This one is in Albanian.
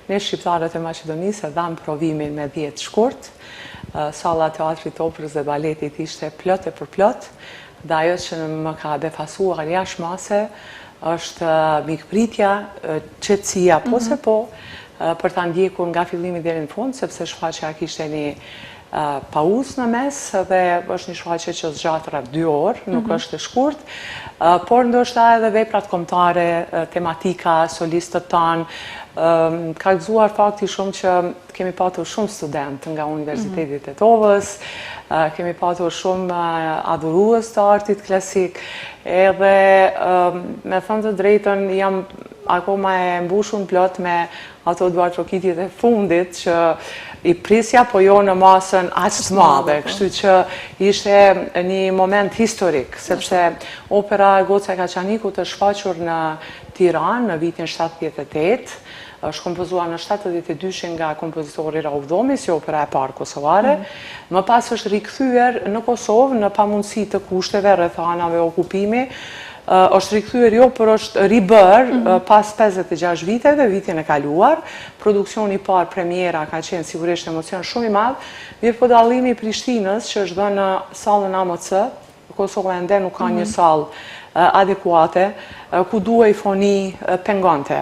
ne shqiptarët e Maqedonisë e dham provimin me 10 shkurt. Salla e Teatrit Operës dhe Baletit ishte plot e përplot, dhe ajo që më ka befasuar jashtë mase është mikpritja, qetësia po se po, për ta ndjekur nga fillimi deri në fund, sepse shfaqja kishte një pauzë në mes dhe është një shfaqje që zgjat rreth 2 orë, nuk është e shkurt, por ndoshta edhe veprat kombëtare, tematika, solistët tanë, ka gëzuar fakti shumë që kemi patur shumë student nga Universiteti i Tetovës, kemi patur shumë adhurues të artit klasik, edhe me thënë të drejtën jam akoma e mbushur plot me ato duartrokitjet e fundit që i prisja, po jo në masën aq të madhe, kështu që ishte një moment historik, sepse opera Goca e Kaçanikut është shfaqur në Tiranë në vitin 78, është kompozuar në 72 nga kompozitori Rauf Dhomi, si opera e parë kosovare, më pas është rikthyer në Kosovë në pamundësi të kushteve rreth anave okupimi, është rikthyer jo, por është ribër pas 56 viteve, vitin e kaluar. Produksioni i parë, premiera, ka qenë sigurisht emocion shumë i madh, mirë po dallimi i Prishtinës që është dhënë në sallën AMC, Kosova ende nuk ka një sallë adekuate, ku duhej foni pengonte.